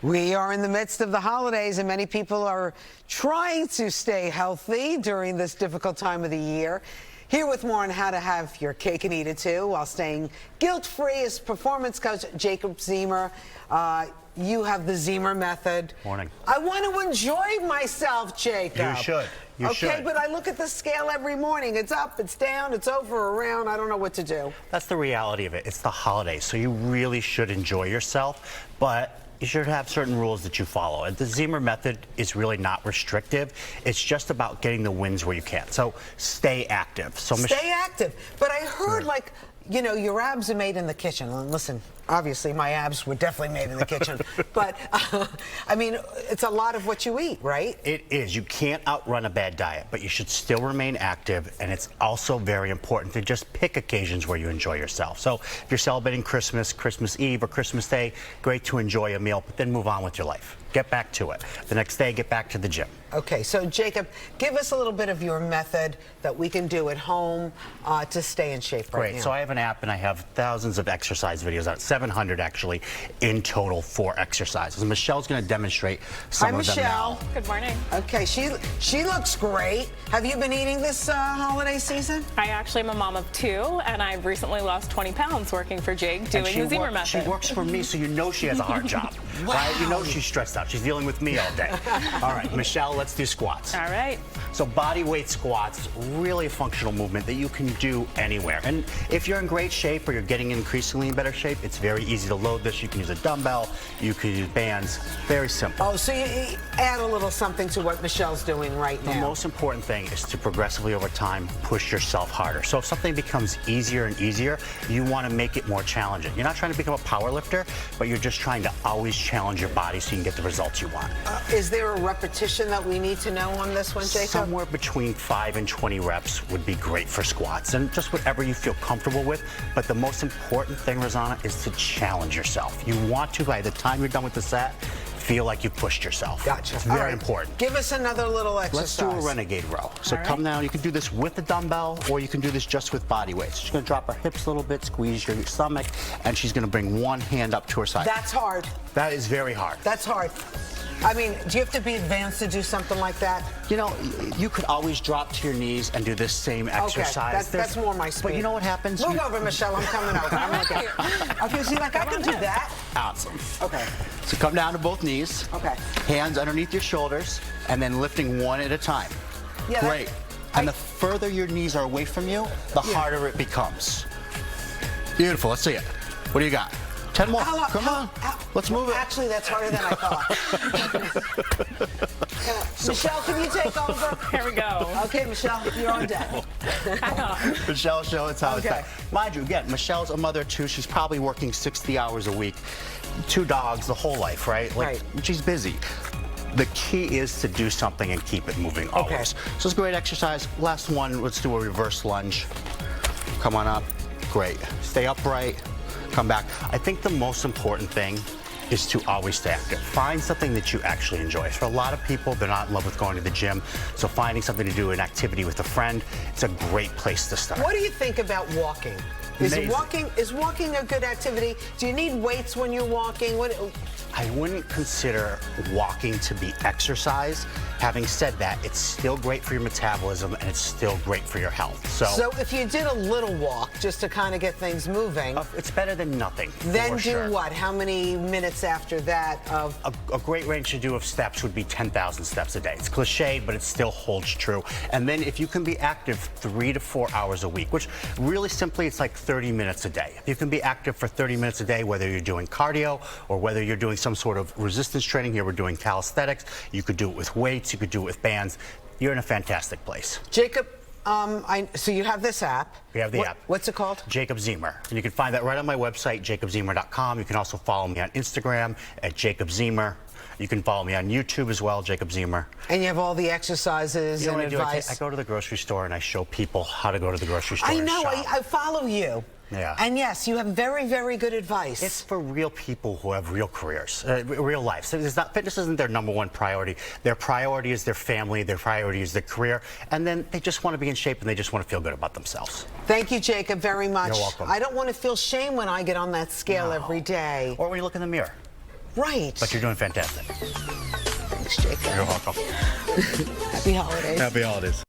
We are in the midst of the holidays, and many people are trying to stay healthy during this difficult time of the year. Here with more on how to have your cake and eat it too while staying guilt-free is performance coach Jacob Ziemer. You have the Ziemer method. Morning. I want to enjoy myself, Jacob. You should. You should. Okay, but I look at the scale every morning. It's up, it's down, it's over, around. I don't know what to do. That's the reality of it. It's the holidays, so you really should enjoy yourself, but you should have certain rules that you follow. And the Ziemer method is really not restrictive. It's just about getting the wins where you can. So stay active. So stay active. But I heard, like, you know, your abs are made in the kitchen. And listen, obviously my abs were definitely made in the kitchen. But, I mean, it's a lot of what you eat, right? It is. You can't outrun a bad diet, but you should still remain active. And it's also very important to just pick occasions where you enjoy yourself. So if you're celebrating Christmas, Christmas Eve, or Christmas Day, great to enjoy a meal, but then move on with your life. Get back to it. The next day, get back to the gym. Okay, so Jacob, give us a little bit of your method that we can do at home to stay in shape right now. Great. So I have an app, and I have thousands of exercise videos out, 700 actually in total for exercises. And Michelle's going to demonstrate some of them now. Hi, Michelle. Good morning. Okay, she looks great. Have you been eating this holiday season? I actually am a mom of 2, and I've recently lost 20 pounds working for Jake doing the Ziemer method. She works for me, so you know she has a hard job. Wow. Right? You know she's stressed out. She's dealing with me all day. All right, Michelle, let's do squats. All right. So body weight squats, really a functional movement that you can do anywhere. And if you're in great shape or you're getting increasingly in better shape, it's very easy to load this. You can use a dumbbell, you can use bands, very simple. Oh, so you add a little something to what Michelle's doing right now. The most important thing is to progressively over time push yourself harder. So if something becomes easier and easier, you want to make it more challenging. You're not trying to become a power lifter, but you're just trying to always challenge your body so you can get the results you want. Is there a repetition that we need to know on this one, Jacob? Somewhere between 5 and 20 reps would be great for squats, and just whatever you feel comfortable with. But the most important thing, Rosanna, is to challenge yourself. You want to, by the time you're done with the set, feel like you pushed yourself. Gotcha. It's very important. Give us another little exercise. Let's do a renegade row. So come down. You can do this with the dumbbell, or you can do this just with body weight. So she's going to drop her hips a little bit, squeeze your stomach, and she's going to bring one hand up to her side. That's hard. That is very hard. That's hard. I mean, do you have to be advanced to do something like that? You know, you could always drop to your knees and do this same exercise. Okay, that's more my speed. But you know what happens? Move over, Michelle. I'm coming over. I'm okay. Okay, see, like I can do that. Awesome. Okay. So come down to both knees. Okay. Hands underneath your shoulders, and then lifting one at a time. Yeah. Great. And the further your knees are away from you, the harder it becomes. Beautiful. Let's see it. What do you got? 10 more. Come on. Let's move it. Actually, that's harder than I thought. Michelle, can you take over? Here we go. Okay, Michelle, you're on deck. Michelle, show us how it's Okay. done. Mind you, again, Michelle's a mother too. She's probably working 60 hours a week. 2 dogs, the whole life, right? Like, Right. She's busy. The key is to do something and keep it moving always. Okay. So it's a great exercise. Last one, let's do a reverse lunge. Come on up. Great. Stay upright. Come back. I think the most important thing is to always stay active. Find something that you actually enjoy. For a lot of people, they're not in love with going to the gym, so finding something to do, an activity with a friend, it's a great place to start. What do you think about walking? Is Amazing. walking a good activity? Do you need weights when you're walking? I wouldn't consider walking to be exercise. Having said that, it's still great for your metabolism and it's still great for your health. So if you did a little walk just to kind of get things moving, it's better than nothing. then for do sure. what? How many minutes after that of? A great range to do of steps would be 10,000 steps a day. It's cliched, but it still holds true. And then if you can be active 3 to 4 hours a week, which really simply it's like 30 minutes a day. If you can be active for 30 minutes a day, whether you're doing cardio or whether you're doing some sort of resistance training, here we're doing calisthenics, you could do it with weights, you could do it with bands, you're in a fantastic place. Jacob, so you have this app. We have the app. What's it called? Jacob Ziemer. And you can find that right on my website, jacobziemer.com. You can also follow me on Instagram at Jacob Ziemer. You can follow me on YouTube as well, Jacob Ziemer. And you have all the exercises and advice. I go to the grocery store and I show people how to go to the grocery store. I and know, shop. I follow you. Yeah. And yes, you have very, very good advice. It's for real people who have real careers, real lives. So fitness isn't their #1 priority. Their priority is their family, their priority is their career, and then they just want to be in shape and they just want to feel good about themselves. Thank you, Jacob, very much. You're welcome. I don't want to feel shame when I get on that scale every day. Or when you look in the mirror. Right. But you're doing fantastic. Thanks, Jacob. You're welcome. Happy holidays. Happy holidays.